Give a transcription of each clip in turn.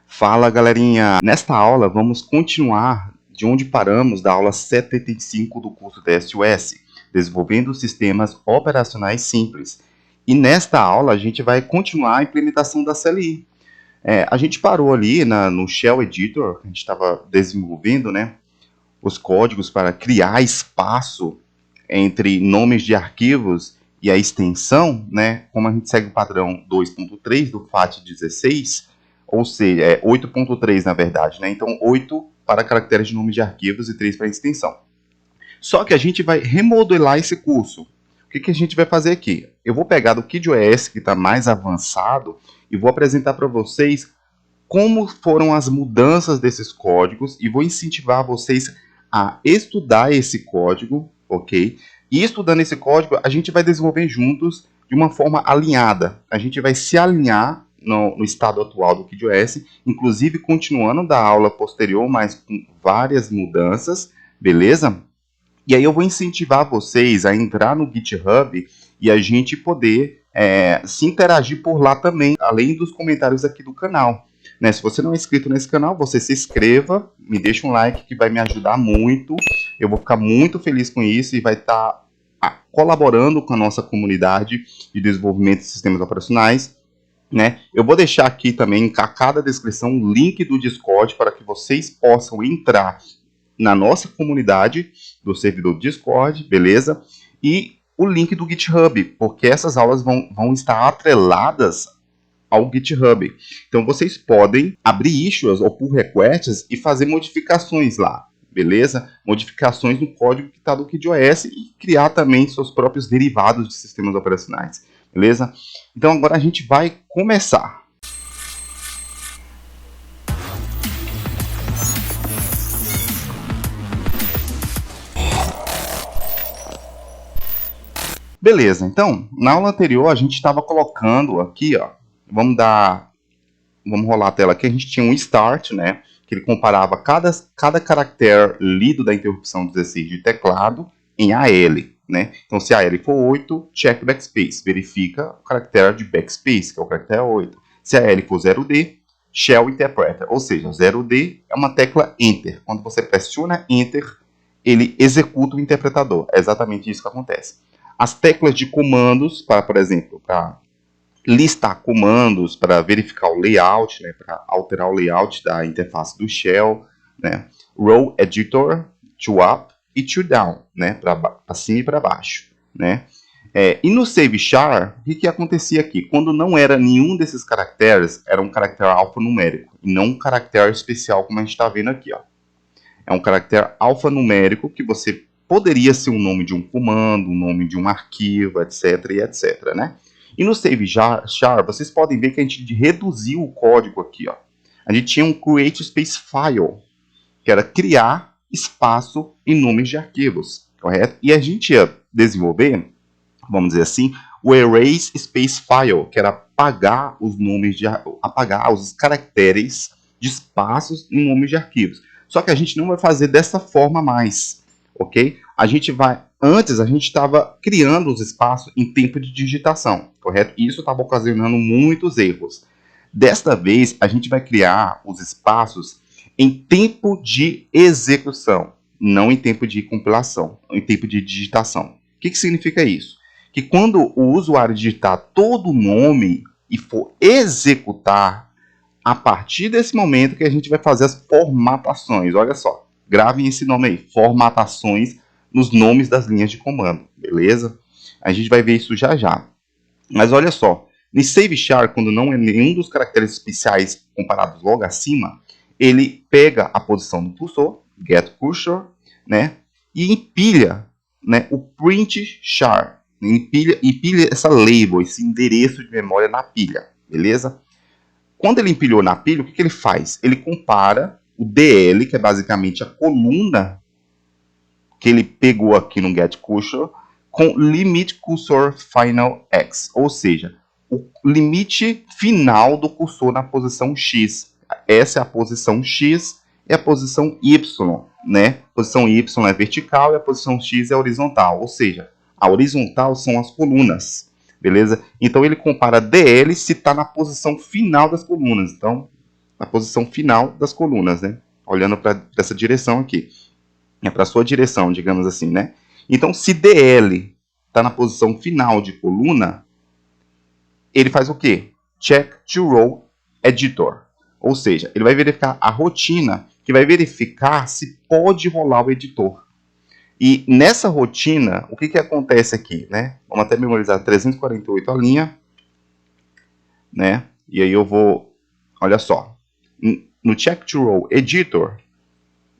Fala, galerinha! Nesta aula vamos continuar de onde paramos da aula 75 do curso TSUS, desenvolvendo sistemas operacionais simples. E nesta aula a gente vai continuar a implementação da CLI. A gente parou ali no Shell Editor, a gente estava desenvolvendo, né, os códigos para criar espaço entre nomes de arquivos e a extensão, né, como a gente segue o padrão 2.3 do FAT16, ou seja, 8.3 na verdade, né, então 8 para caracteres de nome de arquivos e 3 para extensão. Só que a gente vai remodelar esse curso. O que a gente vai fazer aqui? Eu vou pegar do KiDOS, que está mais avançado, e vou apresentar para vocês como foram as mudanças desses códigos e vou incentivar vocês a estudar esse código, ok? E estudando esse código, a gente vai desenvolver juntos de uma forma alinhada. A gente vai se alinhar no estado atual do KiDOS, inclusive continuando da aula posterior, mas com várias mudanças, beleza? E aí eu vou incentivar vocês a entrar no GitHub e a gente poder se interagir por lá também, além dos comentários aqui do canal. Né? Se você não é inscrito nesse canal, você se inscreva, me deixa um like que vai me ajudar muito. Eu vou ficar muito feliz com isso e vai estar colaborando com a nossa comunidade de desenvolvimento de sistemas operacionais. Né? Eu vou deixar aqui também em cada descrição o link do Discord para que vocês possam entrar na nossa comunidade do servidor Discord, beleza? E o link do GitHub, porque essas aulas vão estar atreladas ao GitHub. Então vocês podem abrir issues ou pull requests e fazer modificações lá, beleza? Modificações no código que está do KiDOS e criar também seus próprios derivados de sistemas operacionais, beleza? Então agora a gente vai começar. Beleza, então, na aula anterior a gente estava colocando aqui, ó, vamos rolar a tela aqui, a gente tinha um start, né, que ele comparava cada caractere lido da interrupção 16 de teclado em AL, né, então se AL for 8, check backspace, verifica o caractere de backspace, que é o caractere 8, se AL for 0D, shell interpreter, ou seja, 0D é uma tecla enter, quando você pressiona enter, ele executa o interpretador, é exatamente isso que acontece. As teclas de comandos, por exemplo, para listar comandos, para verificar o layout, né, para alterar o layout da interface do shell, né, row editor, to up e to down, né, para cima e para baixo, né. E no save char, o que acontecia aqui? Quando não era nenhum desses caracteres, era um caractere alfanumérico, e não um caractere especial, como a gente está vendo aqui, ó. É um caractere alfanumérico que você poderia ser o nome de um comando, o nome de um arquivo, etc, e etc, né? E no save char, vocês podem ver que a gente reduziu o código aqui, ó. A gente tinha um create space file, que era criar espaço em nomes de arquivos, correto? E a gente ia desenvolver, vamos dizer assim, o erase space file, que era apagar os nomes apagar os caracteres de espaços em nomes de arquivos. Só que a gente não vai fazer dessa forma mais, ok? Antes a gente estava criando os espaços em tempo de digitação, correto? E isso estava ocasionando muitos erros. Desta vez, a gente vai criar os espaços em tempo de execução, não em tempo de compilação, em tempo de digitação. O que significa isso? Que quando o usuário digitar todo o nome e for executar, a partir desse momento que a gente vai fazer as formatações. Olha só, gravem esse nome aí, formatações nos nomes das linhas de comando, beleza? A gente vai ver isso já já. Mas olha só, no save char, quando não é nenhum dos caracteres especiais comparados logo acima, ele pega a posição do cursor, get cursor, né? E empilha, né, o print char. Empilha essa label, esse endereço de memória na pilha, beleza? Quando ele empilhou na pilha, o que ele faz? Ele compara o DL, que é basicamente a coluna que ele pegou aqui no getCursor, com limit cursor final x, ou seja, o limite final do cursor na posição x. Essa é a posição x e a posição y, né? A posição y é vertical e a posição x é horizontal, ou seja, a horizontal são as colunas. Beleza? Então ele compara DL se está na posição final das colunas. Então, na posição final das colunas, né? Olhando para essa direção aqui. É para a sua direção, digamos assim, né? Então, se DL está na posição final de coluna, ele faz o quê? Check to row editor. Ou seja, ele vai verificar a rotina que vai verificar se pode rolar o editor. E nessa rotina, o que, que acontece aqui, né? Vamos até memorizar 348 a linha, né? E aí eu vou, olha só, no check to row editor,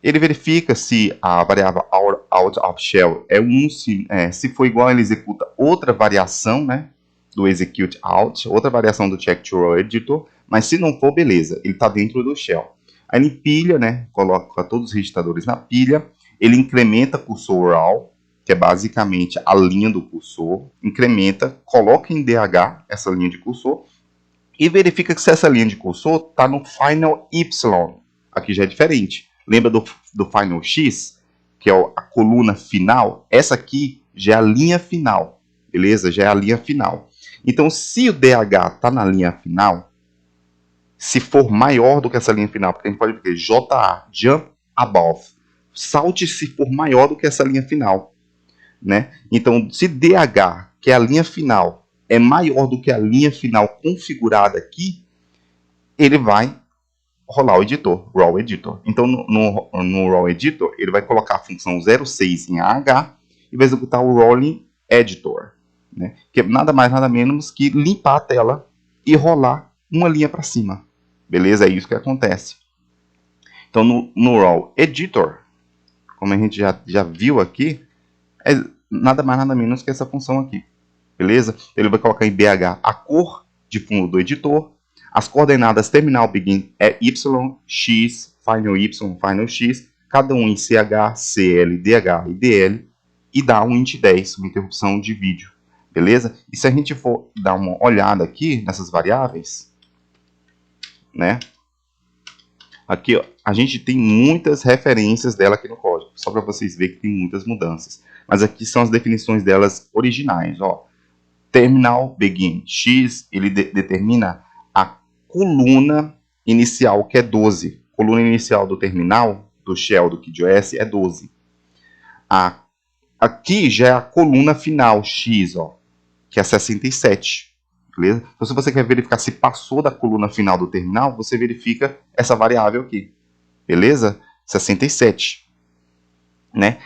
ele verifica se a variável out of shell é 1, se for igual, ele executa outra variação, né, do execute out, outra variação do check to row editor, mas se não for, beleza, ele está dentro do shell. Aí ele pilha, né, coloca todos os registradores na pilha, ele incrementa cursor raw, que é basicamente a linha do cursor, incrementa, coloca em DH essa linha de cursor, e verifica que se essa linha de cursor está no final Y. Aqui já é diferente. Lembra do final X, que é a coluna final? Essa aqui já é a linha final, beleza? Já é a linha final. Então, se o DH está na linha final, se for maior do que essa linha final, porque a gente pode ver JA, jump above, salte se for maior do que essa linha final, né? Então, se DH, que é a linha final, é maior do que a linha final configurada aqui, ele vai rolar o editor, raw editor. Então, no raw editor, ele vai colocar a função 06 em AH e vai executar o rolling editor, né? Que é nada mais, nada menos que limpar a tela e rolar uma linha para cima. Beleza? É isso que acontece. Então, no raw editor, como a gente já viu aqui, é nada mais, nada menos que essa função aqui. Beleza? Ele vai colocar em BH a cor de fundo do editor, as coordenadas terminal begin é Y, X, final Y, final X, cada um em CH, CL, DH e DL, e dá um int 10, uma interrupção de vídeo. Beleza? E se a gente for dar uma olhada aqui nessas variáveis, né? Aqui, ó, a gente tem muitas referências dela aqui no código, só para vocês verem que tem muitas mudanças. Mas aqui são as definições delas originais, ó. Terminal begin X, ele determina a coluna inicial, que é 12. Coluna inicial do terminal, do shell do KidOS, é 12. Aqui já é a coluna final, X, ó, que é 67. Beleza? Então, se você quer verificar se passou da coluna final do terminal, você verifica essa variável aqui. Beleza? 67. Né?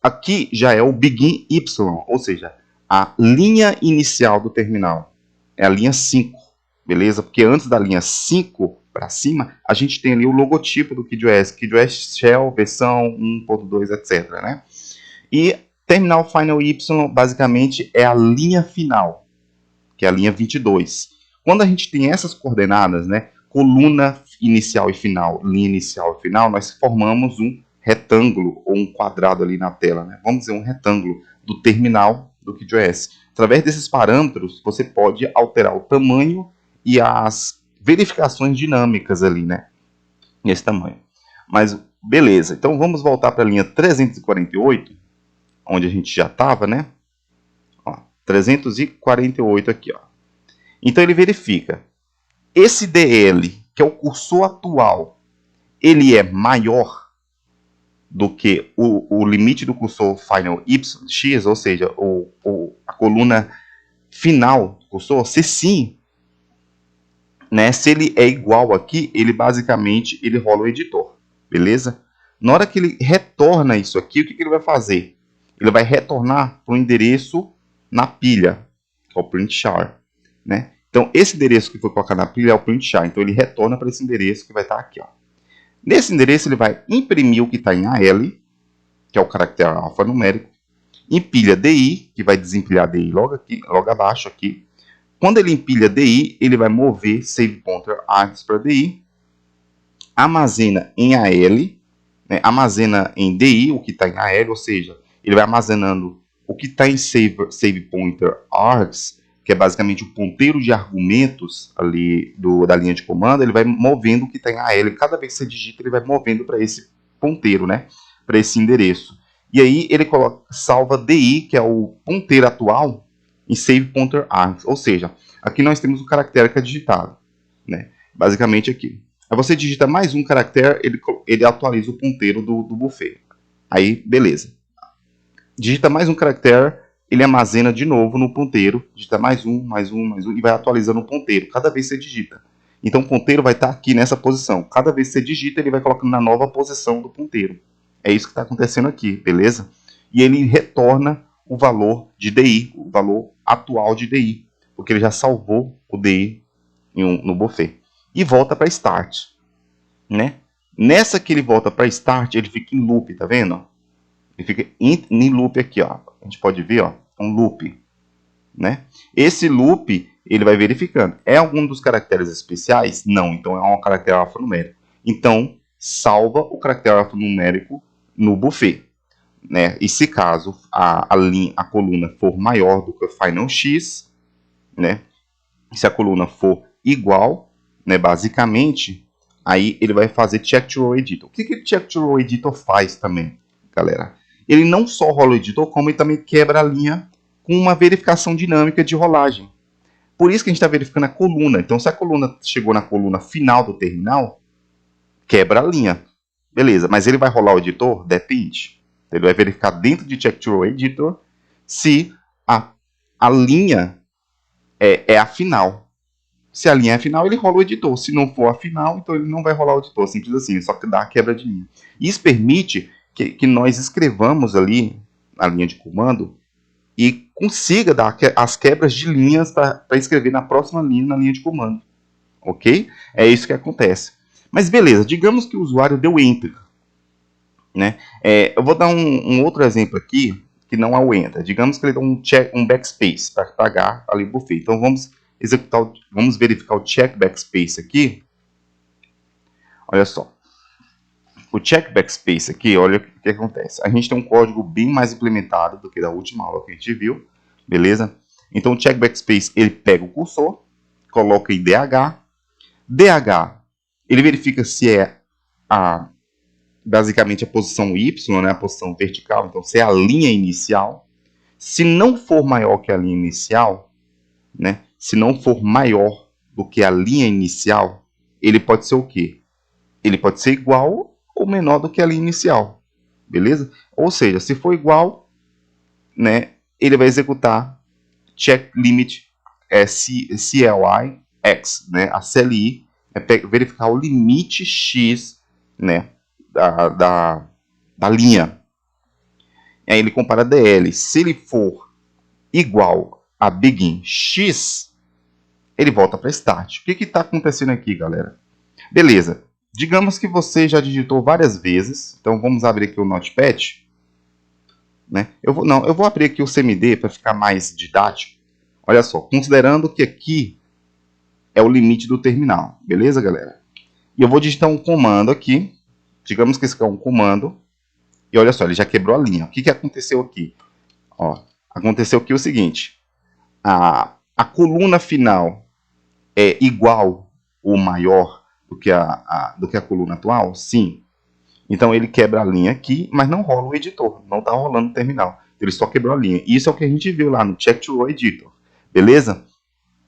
Aqui já é o begin Y, ou seja, a linha inicial do terminal. É a linha 5, beleza? Porque antes da linha 5 para cima, a gente tem ali o logotipo do KidOS, KidOS Shell, versão 1.2, etc. Né? E terminal final Y, basicamente, é a linha final, que é a linha 22. Quando a gente tem essas coordenadas, né, coluna inicial e final, linha inicial e final, nós formamos um retângulo ou um quadrado ali na tela, né? Vamos dizer um retângulo do terminal do KidOS. Através desses parâmetros, você pode alterar o tamanho e as verificações dinâmicas ali, né? Nesse tamanho. Mas, beleza. Então, vamos voltar para a linha 348, onde a gente já estava, né? Ó, 348 aqui, ó. Então, ele verifica. Esse DL, que é o cursor atual, ele é maior do que o limite do cursor final X, ou seja, a coluna final do cursor? Se sim, né, se ele é igual aqui, ele basicamente ele rola o editor, beleza? Na hora que ele retorna isso aqui, o que ele vai fazer? Ele vai retornar para o endereço na pilha, que é o print char, né? Então, esse endereço que foi colocado na pilha é o print char, então ele retorna para esse endereço que vai estar aqui, ó. Nesse endereço, ele vai imprimir o que está em AL, que é o caractere alfanumérico, empilha DI, que vai desempilhar DI logo aqui, logo abaixo aqui. Quando ele empilha DI, ele vai mover save pointer args para DI, armazena em AL, né, armazena em DI o que está em AL, ou seja, ele vai armazenando o que está em save pointer args, que é basicamente o ponteiro de argumentos ali da linha de comando, ele vai movendo o que está em AL. Cada vez que você digita, ele vai movendo para esse ponteiro, né? Para esse endereço. E aí ele salva DI, que é o ponteiro atual, em save pointer args. Ou seja, aqui nós temos o caractere que é digitado, né? Basicamente aqui. Aí você digita mais um caractere, ele atualiza o ponteiro do buffet. Aí, beleza. Digita mais um caractere, ele armazena de novo no ponteiro, digita mais um, e vai atualizando o ponteiro, cada vez que você digita. Então o ponteiro vai estar aqui nessa posição. Cada vez que você digita, ele vai colocando na nova posição do ponteiro. É isso que está acontecendo aqui, beleza? E ele retorna o valor de DI, o valor atual de DI, porque ele já salvou o DI no buffet. E volta para Start, né? Nessa que ele volta para Start, ele fica em loop, tá vendo? Ele fica em loop aqui, ó. A gente pode ver, ó, um loop, né? Esse loop, ele vai verificando. É algum dos caracteres especiais? Não, então é um caractere alfanumérico. Então, salva o caractere alfanumérico no buffet, né? E se caso a coluna for maior do que o final x, né? Se a coluna for igual, né, basicamente, aí ele vai fazer check to row editor. O que o check to row editor faz também, galera? Ele não só rola o editor, como ele também quebra a linha com uma verificação dinâmica de rolagem. Por isso que a gente está verificando a coluna. Então, se a coluna chegou na coluna final do terminal, quebra a linha. Beleza, mas ele vai rolar o editor? Depende. Ele vai verificar dentro de check to row editor se a linha é a final. Se a linha é a final, ele rola o editor. Se não for a final, então ele não vai rolar o editor. Simples assim, só que dá a quebra de linha. Isso permite que nós escrevamos ali na linha de comando e consiga dar as quebras de linhas para escrever na próxima linha, na linha de comando. Ok? É isso que acontece. Mas beleza, digamos que o usuário deu Enter, né? Eu vou dar um outro exemplo aqui, que não é o Enter. Digamos que ele dá um backspace para apagar ali o buffet. Então vamos verificar o check backspace aqui. Olha só. O check backspace aqui, olha o que acontece. A gente tem um código bem mais implementado do que da última aula que a gente viu, beleza? Então o check backspace, ele pega o cursor, coloca em DH. DH, ele verifica se é basicamente a posição Y, né, a posição vertical, então se é a linha inicial. Se não for maior que a linha inicial, né, se não for maior do que a linha inicial, ele pode ser o quê? Ele pode ser igual ou menor do que a linha inicial, beleza? Ou seja, se for igual, né, ele vai executar check limit CLI X, né? A CLI é verificar o limite X, né, da linha. Aí ele compara DL. Se ele for igual a begin X, ele volta para start. O que está acontecendo aqui, galera? Beleza. Digamos que você já digitou várias vezes. Então vamos abrir aqui o Notepad, né? Eu vou abrir aqui o CMD para ficar mais didático. Olha só, considerando que aqui é o limite do terminal, beleza, galera? E eu vou digitar um comando aqui. Digamos que esse aqui é um comando. E olha só, ele já quebrou a linha. O que aconteceu aqui? Ó, aconteceu aqui o seguinte. A coluna final é igual ou maior do que a coluna atual? Sim. Então ele quebra a linha aqui, mas não rola o editor. Não está rolando o terminal. Ele só quebrou a linha. Isso é o que a gente viu lá no Check to Row Editor. Beleza?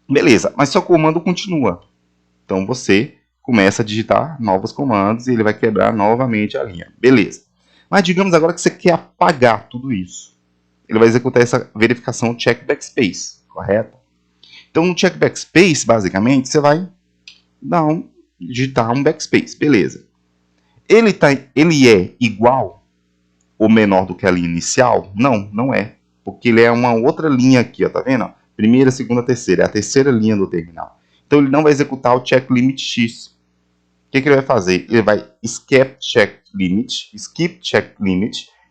Beleza, mas seu comando continua. Então você começa a digitar novos comandos e ele vai quebrar novamente a linha. Beleza. Mas digamos agora que você quer apagar tudo isso. Ele vai executar essa verificação check backspace, correto? Então no check backspace, basicamente, você vai digitar um backspace, beleza. Ele é igual ou menor do que a linha inicial? Não, não é. Porque ele é uma outra linha aqui, ó, tá vendo? Primeira, segunda, terceira. É a terceira linha do terminal. Então ele não vai executar o check limit X. O que ele vai fazer? Ele vai skip check limit.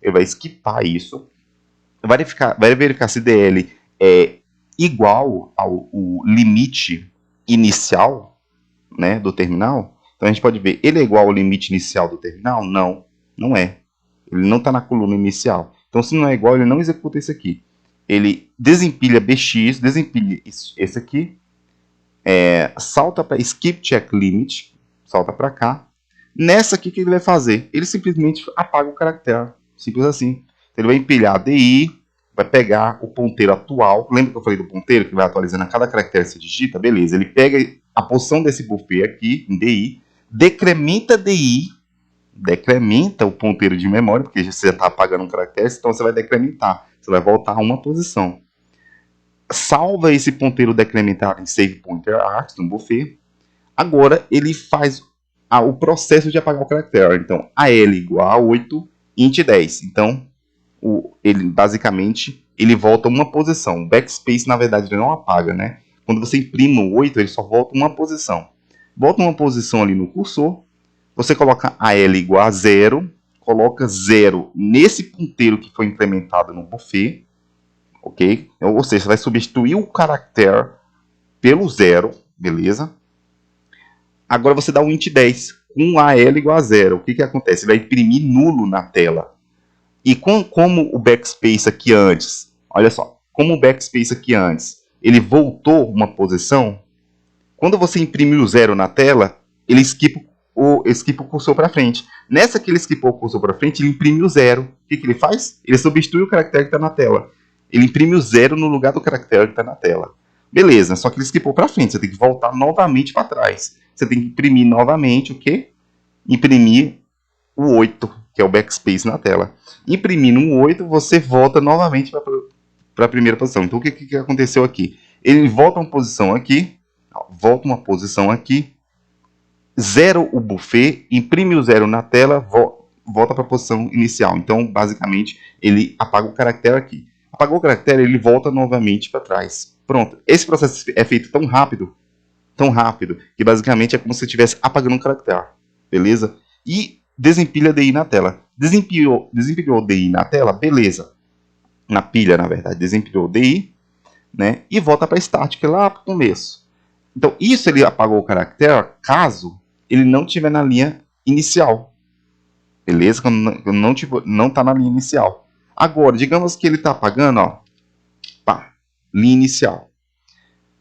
Ele vai skipar isso. Vai verificar se DL é igual ao limite inicial, né, do terminal. Então a gente pode ver, ele é igual ao limite inicial do terminal? Não, não é. Ele não está na coluna inicial. Então se não é igual, ele não executa esse aqui. Ele desempilha BX, desempilha esse aqui, salta para skip check limit, salta para cá. Nessa aqui, o que ele vai fazer? Ele simplesmente apaga o caractere, simples assim. Ele vai empilhar DI, vai pegar o ponteiro atual. Lembra que eu falei do ponteiro que vai atualizando a cada caractere que você digita? Beleza, ele pega a posição desse buffet aqui, em DI, decrementa DI, decrementa o ponteiro de memória, porque você já está apagando um caractere, então você vai decrementar, você vai voltar a uma posição. Salva esse ponteiro decrementado em Save Pointer Arts, no buffet. Agora ele faz o processo de apagar o caractere. Então, AL igual a 8, int 10. Então, ele basicamente ele volta uma posição. O backspace, na verdade, ele não apaga, né? Quando você imprime o 8, ele só volta uma posição. Volta uma posição ali no cursor. Você coloca AL igual a 0. Coloca 0 nesse ponteiro que foi incrementado no buffet. Ok? Ou seja, você vai substituir o caractere pelo 0. Beleza? Agora você dá um int 10 com AL igual a 0. O que acontece? Ele vai imprimir nulo na tela. E como o backspace aqui antes, olha só, como o backspace aqui antes, ele voltou uma posição, quando você imprime o 0 na tela, ele esquipa o cursor para frente. Nessa que ele esquipou o cursor para frente, ele imprime o 0. O que ele faz? Ele substitui o caractere que está na tela. Ele imprime o 0 no lugar do caractere que está na tela. Beleza, só que ele esquipou para frente, você tem que voltar novamente para trás. Você tem que imprimir novamente o quê? Imprimir o 8, que é o backspace na tela. Imprimindo um 8, você volta novamente para a primeira posição. Então, o que aconteceu aqui? Ele volta uma posição aqui, zero o buffet, imprime o 0 na tela, volta para a posição inicial. Então, basicamente, ele apaga o caractere aqui. Apagou o caractere, ele volta novamente para trás. Pronto. Esse processo é feito tão rápido, que basicamente é como se você estivesse apagando um caractere. Beleza? E desempilha DI na tela. Desempilhou DI na tela, beleza. Na pilha, na verdade. Desempilhou DI, né? E volta para Static lá para o começo. Então, isso ele apagou o caractere caso ele não estiver na linha inicial. Beleza? Quando não está na linha inicial. Agora, digamos que ele está apagando, ó. Pá, linha inicial.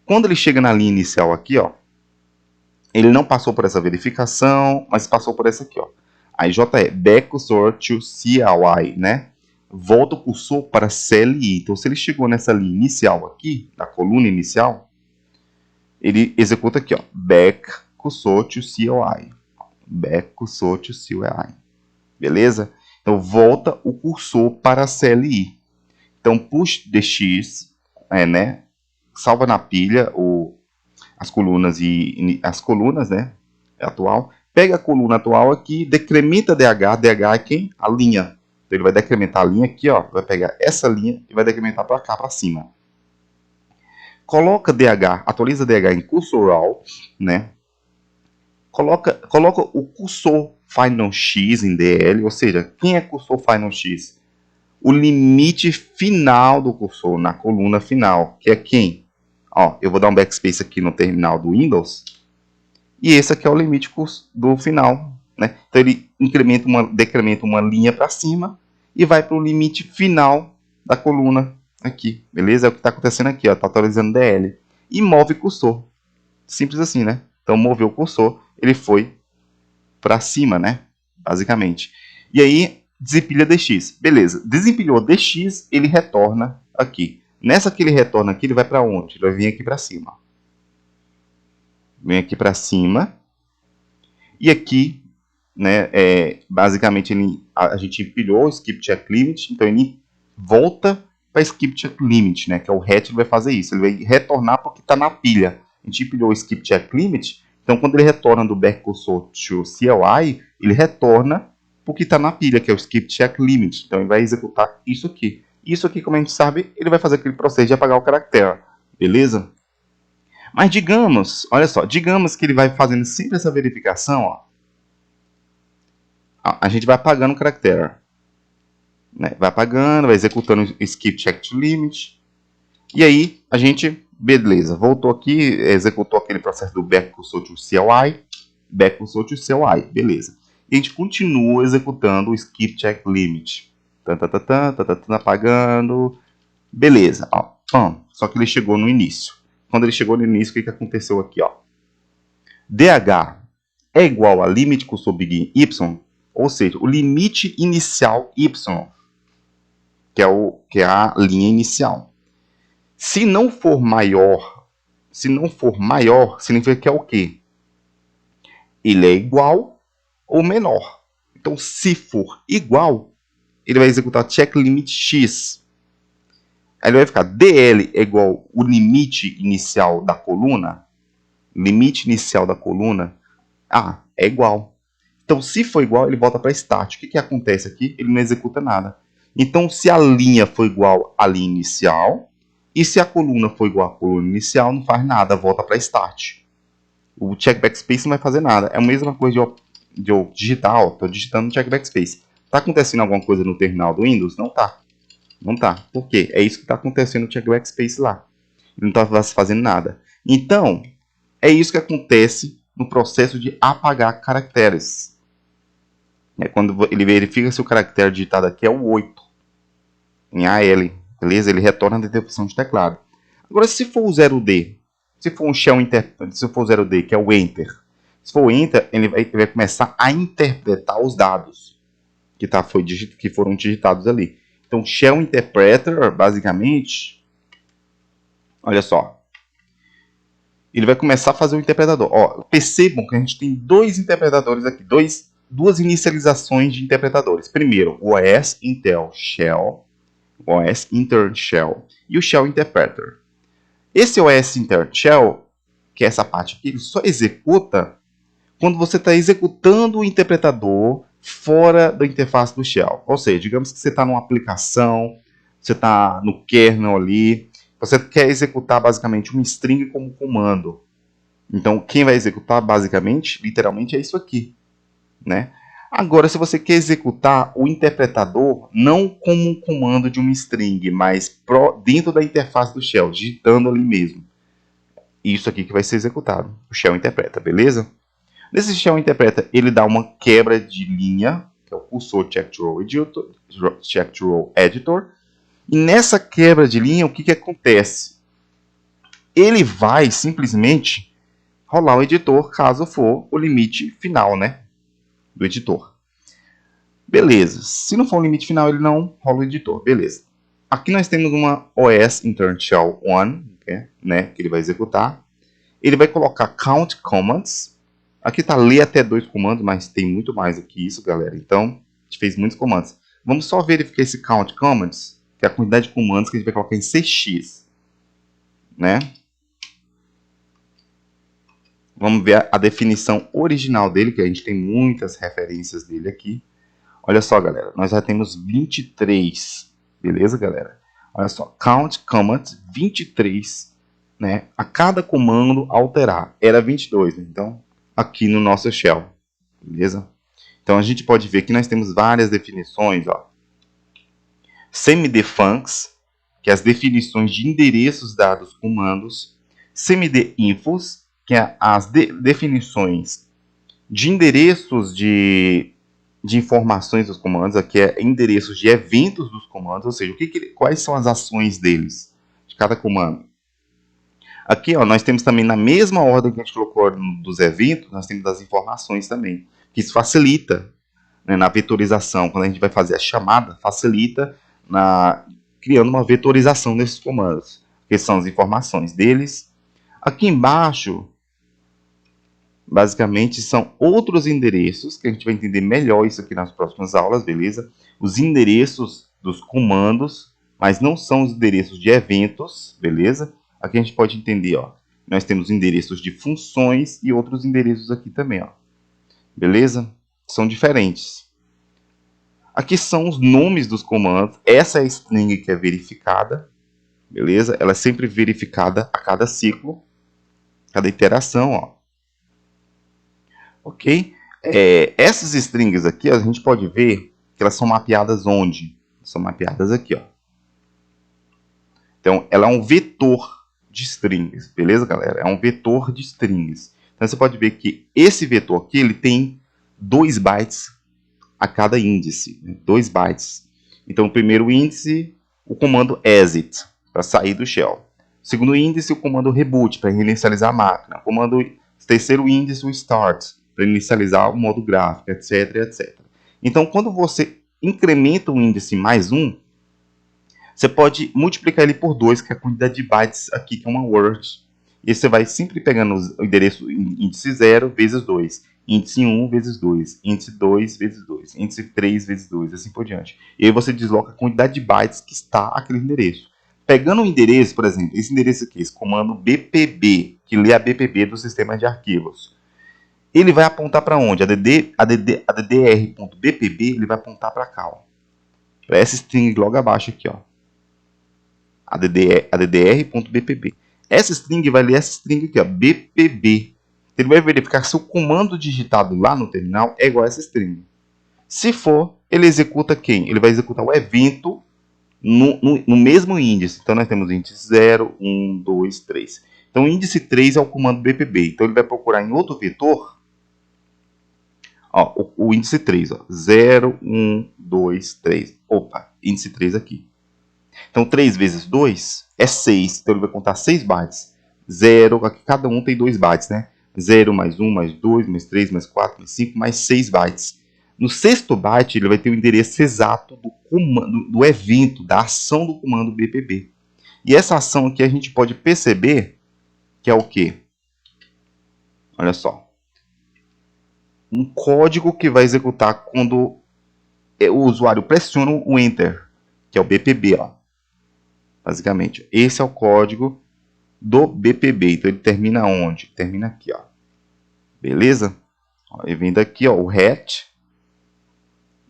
Quando ele chega na linha inicial aqui, ó, ele não passou por essa verificação, mas passou por essa aqui, ó. Aí JE, back cursor to CLI, né? Volta o cursor para CLI. Então, se ele chegou nessa linha inicial aqui, na coluna inicial, ele executa aqui, ó, back cursor to CLI. Back cursor to CLI. Beleza? Então, volta o cursor para CLI. Então, push dx, né? Salva na pilha as colunas, né? Atual. Pega a coluna atual aqui, decrementa DH. DH é quem? A linha. Então ele vai decrementar a linha aqui, ó. Vai pegar essa linha e vai decrementar para cá, para cima. Coloca DH, atualiza DH em cursoral, né? Coloca o cursor Final X em DL, ou seja, quem é cursor Final X? O limite final do cursor, na coluna final, que é quem? Ó, eu vou dar um backspace aqui no terminal do Windows. E esse aqui é o limite do final, né? Então ele decrementa uma linha para cima e vai para o limite final da coluna aqui, beleza? É o que está acontecendo aqui, ó, está atualizando DL. E move cursor. Simples assim, né? Então moveu o cursor, ele foi para cima, né? Basicamente. E aí desempilha DX. Beleza. Desempilhou DX, ele retorna aqui. Nessa que ele retorna aqui, ele vai para onde? Ele vai vir aqui para cima. Vem aqui para cima. E aqui, né, basicamente a gente empilhou o skip check limit, então ele volta para skip check limit, né, que é o hatch, ele vai fazer isso, ele vai retornar porque está na pilha. A gente empilhou o skip check limit, então quando ele retorna do back cursor to CLI, ele retorna porque está na pilha, que é o skip check limit. Então ele vai executar isso aqui. Isso aqui, como a gente sabe, ele vai fazer aquele processo de apagar o caractere, beleza? Mas digamos, olha só, digamos que ele vai fazendo sempre essa verificação, ó. A gente vai apagando o caractere, né? Vai apagando, vai executando o skip check to limit. E aí, a gente, beleza, voltou aqui, executou aquele processo do back cursor to CLI, beleza. E a gente continua executando o skip check limit. Apagando, beleza, ó, só que ele chegou no início. Quando ele chegou no início, o que aconteceu aqui, ó? DH é igual a limit cursor begin y, ou seja, o limite inicial y, que é a linha inicial. Se não for maior, significa que é o quê? ele é igual ou menor. Então, se for igual, ele vai executar check limit x. Aí ele vai ficar DL é igual o limite inicial da coluna. Limite inicial da coluna, é igual. Então, se for igual, ele volta para start. O que acontece aqui? Ele não executa nada. Então, se a linha for igual à linha inicial, e se a coluna for igual à coluna inicial, não faz nada, volta para start. O check backspace não vai fazer nada. É a mesma coisa de eu digitar, estou digitando no check backspace. Está acontecendo alguma coisa no terminal do Windows? Não está. Não tá. Por quê? É isso que está acontecendo no check backspace lá. Ele não está fazendo nada. Então, é isso que acontece no processo de apagar caracteres. É quando ele verifica se o caractere digitado aqui é o 8, em AL. Beleza? Ele retorna a interrupção de teclado. Agora, se for o 0D, se for um shell se for o 0D, que é o Enter, se for o Enter, ele vai começar a interpretar os dados que foram digitados ali. Então, Shell Interpreter, basicamente, olha só, ele vai começar a fazer o interpretador. Percebam que a gente tem dois interpretadores aqui, duas inicializações de interpretadores. Primeiro, o OS Intel Shell, o OS Intern Shell e o Shell Interpreter. Esse OS Intern Shell, que é essa parte aqui, ele só executa quando você está executando o interpretador fora da interface do Shell. Ou seja, digamos que você está numa aplicação, você está no kernel ali, você quer executar basicamente um string como comando. Então, quem vai executar basicamente, literalmente, é isso aqui, né? Agora, se você quer executar o interpretador não como um comando de uma string, mas dentro da interface do Shell, digitando ali mesmo, isso aqui que vai ser executado. O Shell interpreta, beleza? Nesse Shell Interpreta, ele dá uma quebra de linha, que é o cursor Check to Row Editor. E nessa quebra de linha, o que acontece? Ele vai simplesmente rolar o editor, caso for o limite final, né, do editor. Beleza. Se não for o limite final, ele não rola o editor. Beleza. Aqui nós temos uma OS Intern Shell 1, né, que ele vai executar. Ele vai colocar Count Commands. Aqui está ler até 2 comandos, mas tem muito mais do que isso, galera. Então, a gente fez muitos comandos. Vamos só verificar esse count commands, que é a quantidade de comandos que a gente vai colocar em CX. Né? Vamos ver a definição original dele, que a gente tem muitas referências dele aqui. Olha só, galera, nós já temos 23. Beleza, galera? Olha só, count commands 23. Né? A cada comando alterar. Era 22, né? Então, aqui no nosso shell, beleza? Então a gente pode ver que nós temos várias definições, Semidefuncts, que é as definições de endereços dados comandos, Semideinfos, que é as definições de endereços de informações dos comandos, aqui é endereços de eventos dos comandos, ou seja, quais são as ações deles, de cada comando. Aqui, nós temos também, na mesma ordem que a gente colocou dos eventos, nós temos das informações também. Que isso facilita, né, na vetorização. Quando a gente vai fazer a chamada, facilita criando uma vetorização desses comandos, que são as informações deles. Aqui embaixo, basicamente, são outros endereços, que a gente vai entender melhor isso aqui nas próximas aulas, beleza? Os endereços dos comandos, mas não são os endereços de eventos, beleza? Aqui a gente pode entender, nós temos endereços de funções e outros endereços aqui também, beleza? São diferentes. Aqui são os nomes dos comandos. Essa é a string que é verificada, beleza? Ela é sempre verificada a cada ciclo, cada iteração, Ok? Essas strings aqui, a gente pode ver que elas são mapeadas onde? São mapeadas aqui, Então, ela é um vetor de strings, beleza, galera? É um vetor de strings. Então, você pode ver que esse vetor aqui, ele tem 2 bytes a cada índice, né? 2 bytes. Então, o primeiro índice, o comando exit, para sair do shell. O segundo índice, o comando reboot, para reinicializar a máquina. O terceiro índice, o start, para inicializar o modo gráfico, etc, etc. Então, quando você incrementa o índice mais 1, você pode multiplicar ele por 2, que é a quantidade de bytes aqui, que é uma word. E você vai sempre pegando o endereço índice 0 vezes 2, índice 1 vezes 2, índice 2 vezes 2, índice 3 vezes 2, assim por diante. E aí você desloca a quantidade de bytes que está aquele endereço. Pegando o endereço, por exemplo, esse endereço aqui, esse comando BPB, que lê a BPB do sistema de arquivos, ele vai apontar para onde? A ddr.bpb ele vai apontar para cá, para essa string logo abaixo aqui, ó. A ddr.bpb. Essa string vai ler essa string aqui, ó, bpb. Ele vai verificar se o comando digitado lá no terminal é igual a essa string. Se for, ele executa quem? Ele vai executar o evento no mesmo índice. Então, nós temos índice 0, 1, 2, 3. Então, o índice 3 é o comando bpb. Então, ele vai procurar em outro vetor, ó, o índice 3, ó, 0, 1, 2, 3. Opa, índice 3 aqui. Então, 3 vezes 2 é 6. Então, ele vai contar 6 bytes. 0, aqui cada um tem 2 bytes, né? 0 mais 1, mais 2, mais 3, mais 4, mais 5, mais 6 bytes. No sexto byte, ele vai ter o endereço exato do comando, do evento, da ação do comando BPB. E essa ação aqui a gente pode perceber que é o quê? Olha só. Um código que vai executar quando o usuário pressiona o Enter, que é o BPB, ó. Basicamente, esse é o código do BPB. Então, ele termina onde? Termina aqui, ó. Beleza? Ó, e vindo aqui, ó, o hat.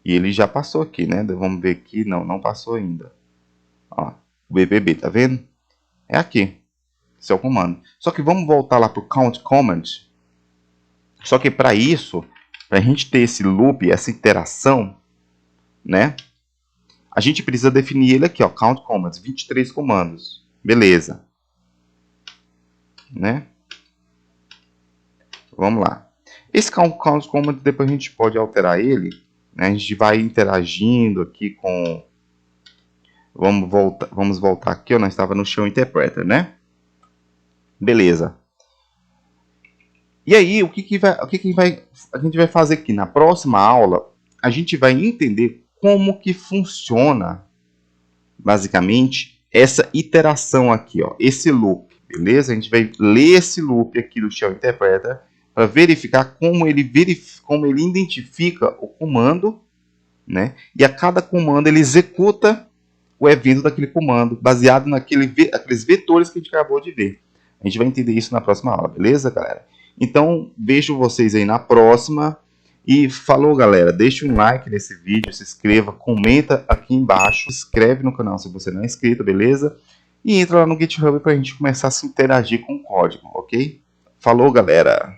E ele já passou aqui, né? Vamos ver aqui. Não, não passou ainda. Ó, o BPB, tá vendo? É aqui. Esse é o comando. Só que vamos voltar lá para o count command. Só que para isso, para a gente ter esse loop, essa interação, né? A gente precisa definir ele aqui, ó, count commands, 23 comandos. Beleza. Né? Vamos lá. Esse count command, depois a gente pode alterar ele, né? A gente vai interagindo aqui com... Vamos voltar aqui, ó, nós estava no show interpreter, né? Beleza. E aí, o que a gente vai fazer aqui? Na próxima aula, a gente vai entender como que funciona, basicamente, essa iteração aqui, ó, esse loop, beleza? A gente vai ler esse loop aqui do Shell Interpreter para verificar como ele identifica o comando, né? E a cada comando ele executa o evento daquele comando, baseado naqueles vetores que a gente acabou de ver. A gente vai entender isso na próxima aula, beleza, galera? Então, vejo vocês aí na próxima. E falou, galera. Deixa um like nesse vídeo, se inscreva, comenta aqui embaixo, se inscreve no canal se você não é inscrito, beleza? E entra lá no GitHub para a gente começar a se interagir com o código, ok? Falou, galera!